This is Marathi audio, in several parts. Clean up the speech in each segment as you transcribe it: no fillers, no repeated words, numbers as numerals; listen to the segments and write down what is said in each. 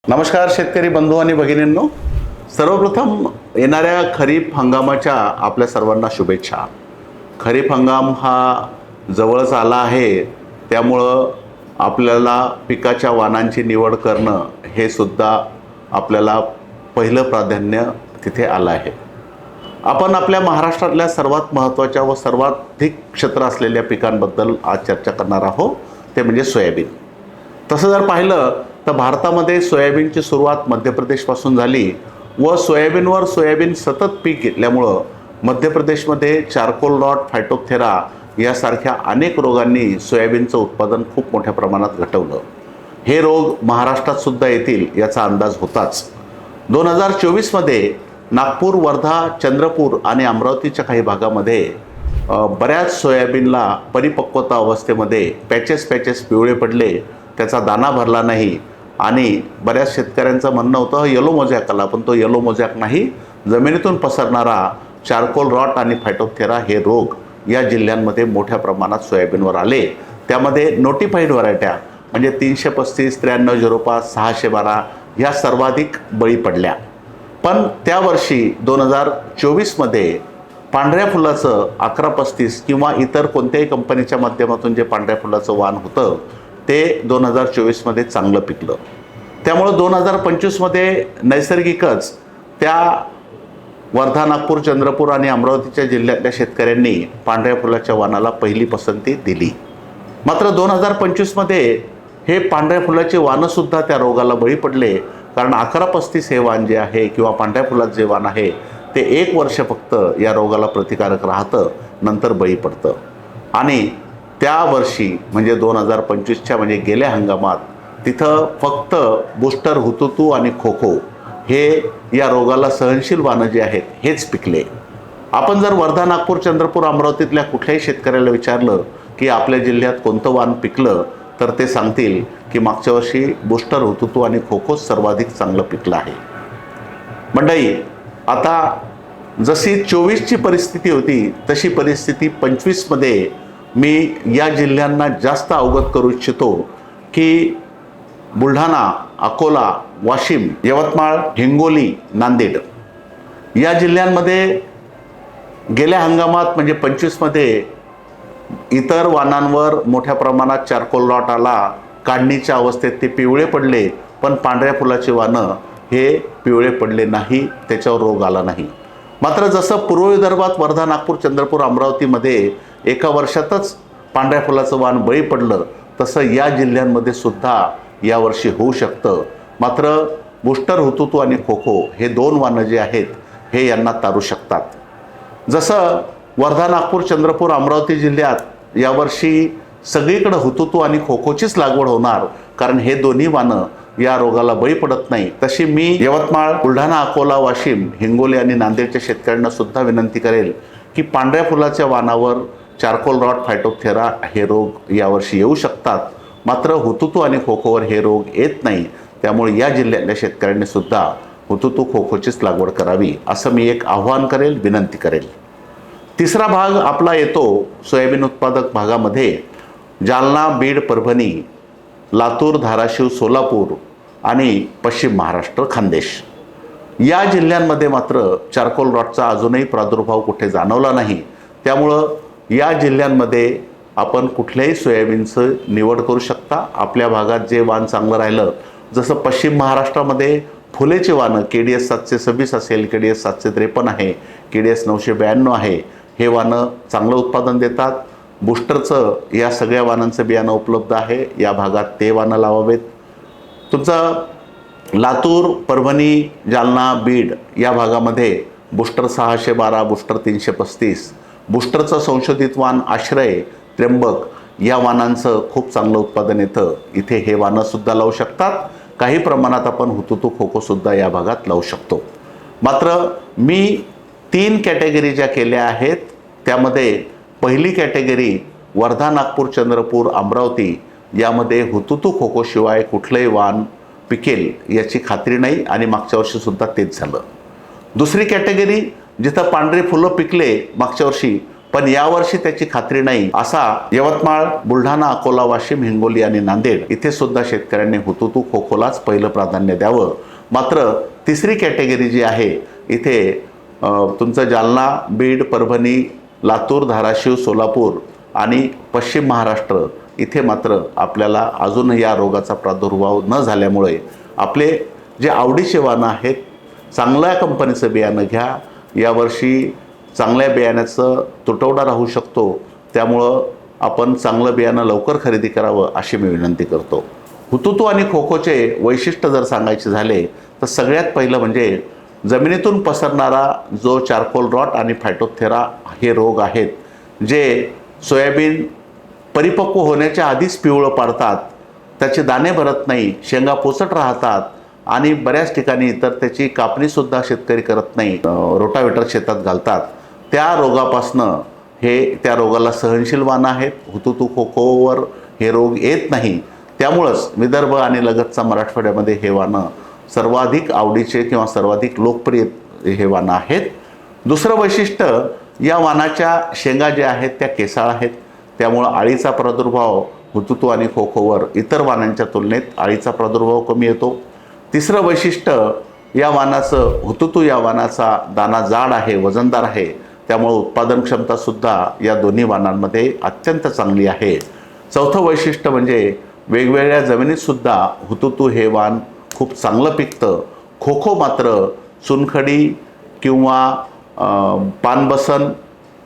नमस्कार शेतकरी बंधू आणि भगिनींनो, सर्वप्रथम येणाऱ्या खरीप हंगामाच्या आपल्या सर्वांना शुभेच्छा। खरीप हंगाम हा जवळच आला आहे, त्यामुळं आपल्याला पिकाच्या वाणांची निवड करणं हे सुद्धा आपल्याला पहिलं प्राधान्य तिथे आलं आहे। आपण आपल्या महाराष्ट्रातल्या सर्वात महत्त्वाच्या व सर्वाधिक क्षेत्र असलेल्या पिकांबद्दल आज चर्चा करणार आहोत, ते म्हणजे सोयाबीन। तसं जर पाहिलं तर भारतामध्ये सोयाबीनची सुरुवात मध्य प्रदेशपासून झाली व सोयाबीन सतत पीक घेतल्यामुळं मध्य प्रदेशमध्ये चारकोल रॉट, फायटोप्थेरा यासारख्या अनेक रोगांनी सोयाबीनचं उत्पादन खूप मोठ्या प्रमाणात घटवलं। हे रोग महाराष्ट्रात सुद्धा येतील याचा अंदाज होताच। 2024मध्ये नागपूर, वर्धा, चंद्रपूर आणि अमरावतीच्या काही भागामध्ये बऱ्याच सोयाबीनला परिपक्वता अवस्थेमध्ये पॅचेस पिवळे पडले, त्याचा दाना भरला नाही आणि बऱ्याच शेतकऱ्यांचं म्हणणं होतं येलो मोझॅक आला, पण तो येलो मोझॅक नाही, जमिनीतून पसरणारा चारकोल रॉट आणि फायटोप्थेरा हे रोग या जिल्ह्यांमध्ये मोठ्या प्रमाणात सोयाबीनवर आले। त्यामध्ये नोटिफाईड व्हरायट्या म्हणजे 335, 9305, 612 ह्या सर्वाधिक बळी पडल्या। पण त्यावर्षी 2024मध्ये पांढऱ्या फुलाचं 1135 किंवा इतर कोणत्याही कंपनीच्या माध्यमातून जे पांढऱ्या फुलाचं वाण होतं ते 2024मध्ये चांगलं पिकलं। त्यामुळं 2025मध्ये नैसर्गिकच त्या वर्धा, नागपूर, चंद्रपूर आणि अमरावतीच्या जिल्ह्यातल्या शेतकऱ्यांनी पांढऱ्या फुलाच्या वाणाला पहिली पसंती दिली। मात्र 2025मध्ये हे पांढऱ्या फुलाचे वाणंसुद्धा त्या रोगाला बळी पडले, कारण 1135 हे वाण जे आहे किंवा पांढऱ्या फुलात जे वाण आहे ते 1 वर्ष फक्त या रोगाला प्रतिकारक राहतं, नंतर बळी पडतं। आणि त्या वर्षी म्हणजे 2025च्या म्हणजे गेल्या हंगामात तिथं फक्त बुस्टर, हुतुतू आणि खोखो हे या रोगाला सहनशील वाणं जे आहेत हेच पिकले। आपण जर वर्धा, नागपूर, चंद्रपूर, अमरावतीतल्या कुठल्याही शेतकऱ्याला विचारलं की आपल्या जिल्ह्यात कोणतं वाण पिकलं तर ते सांगतील की मागच्या वर्षी बुस्टर, हुतुतू आणि खोखो सर्वाधिक चांगलं पिकलं आहे। मंडळी, आता जशी 24ची परिस्थिती होती तशी परिस्थिती 25मध्ये मी या जिल्ह्यांना जास्त अवगत करू इच्छितो की बुलढाणा, अकोला, वाशिम, यवतमाळ, हिंगोली, नांदेड या जिल्ह्यांमध्ये गेल्या हंगामात म्हणजे 25मध्ये इतर वाणांवर मोठ्या प्रमाणात चारकोल रॉट आला, काढणीच्या अवस्थेत ते पिवळे पडले, पण पांढऱ्या फुलाचे वाणं हे पिवळे पडले नाही, त्याच्यावर रोग आला नाही। मात्र जसं पूर्व विदर्भात वर्धा, नागपूर, चंद्रपूर, अमरावतीमध्ये एका वर्षातच पांढऱ्या फुलाचं वाण बळी पडलं, तसं या जिल्ह्यांमध्ये सुद्धा यावर्षी होऊ शकतं। मात्र बुस्टर, हुतुतू आणि खोखो हे 2 वाणं जे आहेत हे यांना तारू शकतात। जसं वर्धा, नागपूर, चंद्रपूर, अमरावती जिल्ह्यात यावर्षी सगळीकडे हुतुतू आणि खोखोचीच लागवड होणार, कारण हे दोन्ही वाणं या रोगाला बळी पडत नाही, तशी मी यवतमाळ, बुलढाणा, अकोला, वाशिम, हिंगोली आणि नांदेडच्या शेतकऱ्यांना सुद्धा विनंती करेल की पांढऱ्या फुलाच्या वाणावर चारकोल रॉट, फायटोप्थेरा हे रोग यावर्षी येऊ शकतात, मात्र हुतुतू आणि खोखोवर हे रोग येत नाही। त्यामुळे या जिल्ह्यातल्या शेतकऱ्यांनी सुद्धा हुतुतू, खोखोचीच लागवड करावी असं मी एक आव्हान करेल, विनंती करेल। तिसरा भाग आपला येतो सोयाबीन उत्पादक भागामध्ये जालना, बीड, परभणी, लातूर, धाराशिव, सोलापूर आणि पश्चिम महाराष्ट्र, खानदेश या जिल्ह्यांमध्ये मात्र चारकोल रॉटचा अजूनही प्रादुर्भाव कुठे जाणवला नाही। त्यामुळं या जिल्ह्यांमध्ये आपण कुठल्याही सोयाबीनचं निवड करू शकता। आपल्या भागात जे वाण चांगलं राहिलं, जसं पश्चिम महाराष्ट्रामध्ये फुलेचे वाणं KDS 726 असेल, KDS 753 आहे, KDS 992 आहे, हे वाणं चांगलं उत्पादन देतात। बुस्टरचं या सगळ्या वाणांचं बियाणं उपलब्ध आहे, या भागात ते वाणं लावावेत। तुमचं लातूर, परभणी, जालना, बीड या भागामध्ये बुस्टर 612, बुस्टर 335, बुस्टरचं संशोधित वाण आश्रय, त्र्यंबक या वाणांचं खूप चांगलं उत्पादन येतं, इथे हे वाणंसुद्धा लावू शकतात। काही प्रमाणात आपण हुतुतू, खोखोसुद्धा या भागात लावू शकतो। मात्र मी 3 कॅटेगरी ज्या केल्या आहेत त्यामध्ये पहिली कॅटेगरी वर्धा, नागपूर, चंद्रपूर, अमरावती यामध्ये हुतुतू, खोखोशिवाय कुठलंही वाण पिकेल याची खात्री नाही आणि मागच्या वर्षीसुद्धा तेच झालं। दुसरी कॅटेगरी जिथं पांढरे फुलं पिकले मागच्या वर्षी, पण यावर्षी त्याची खात्री नाही असा यवतमाळ, बुलढाणा, अकोला, वाशिम, हिंगोली आणि नांदेड इथे सुद्धा शेतकऱ्यांनी हुतुतू खोखोलाच पहिलं प्राधान्य द्यावं. मात्र तिसरी कॅटेगरी जी आहे इथे तुमचं जालना, बीड, परभणी, लातूर, धाराशिव, सोलापूर आणि पश्चिम महाराष्ट्र इथे मात्र आपल्याला अजून या रोगाचा प्रादुर्भाव न झाल्यामुळे आपले जे आवडीचे वाहनं आहेत, चांगल्या कंपनीचं बियाणं घ्या. यावर्षी चांगल्या बियाण्याचं तुटवडा राहू शकतो, त्यामुळं आपण चांगलं बियाणं लवकर खरेदी करावं अशी मी विनंती करतो. हुतुतू आणि खोखोचे वैशिष्ट्य जर सांगायचे झाले तर सगळ्यात पहिलं म्हणजे जमिनीतून पसरणारा जो चारकोल रॉट आणि फायटोथेरा हे रोग आहेत, जे सोयाबीन परिपक्व होण्याच्या आधीच पिवळं पाडतात, त्याचे दाणे भरत नाही, शेंगा पोचट राहतात आणि बऱ्याच ठिकाणी तर त्याची कापणीसुद्धा शेतकरी करत नाही, रोटावेटर शेतात घालतात. त्या रोगापासनं त्या रोगाला सहनशील वाहनं आहेत. हुतुतू खोखोवर हे रोग येत नाही. त्यामुळंच विदर्भ आणि लगतचा मराठवाड्यामध्ये हे वाहनं सर्वाधिक आवडीचे किंवा सर्वाधिक लोकप्रिय हे वाहनं आहेत. दुसरं वैशिष्ट्य, या वाहनाच्या शेंगा ज्या आहेत त्या केसाळ आहेत, त्यामुळं अळीचा प्रादुर्भाव हुतुतू आणि खोखोवर इतर वाहनांच्या तुलनेत अळीचा प्रादुर्भाव कमी येतो. तिसरं वैशिष्ट्य, या वाहनाचं हुतुतू या वाहनाचा दाना जाड आहे, वजनदार आहे, त्यामुळे उत्पादन क्षमतासुद्धा या दोन्ही वाहनांमध्ये अत्यंत चांगली आहे. चौथं वैशिष्ट्य म्हणजे वेगवेगळ्या जमिनीतसुद्धा हुतुतू हे वाहन खूप चांगलं पिकतं. खोखो मात्र चुनखडी किंवा पानबसन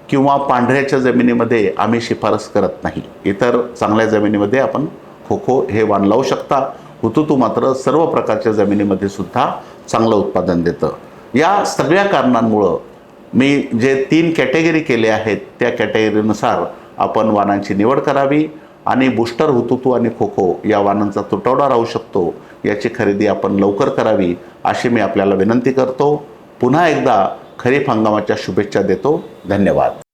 किंवा पांढऱ्याच्या जमिनीमध्ये आम्ही शिफारस करत नाही. इतर चांगल्या जमिनीमध्ये आपण खोखो हे वाण लावू शकता. हुतुतू मात्र सर्व प्रकारच्या जमिनीमध्ये सुद्धा चांगलं उत्पादन देतं. या सगळ्या कारणांमुळं मी जे 3 कॅटेगरी केले आहेत त्या कॅटेगरीनुसार आपण वाणांची निवड करावी आणि बूस्टर हुतुतू आणि खोखो या वाणांचा तुटवडा राहू शकतो, याची खरेदी आपण लवकर करावी अशी मी आपल्याला विनंती करतो. पुन्हा एकदा खरीप हंगामाच्या शुभेच्छा देतो. धन्यवाद.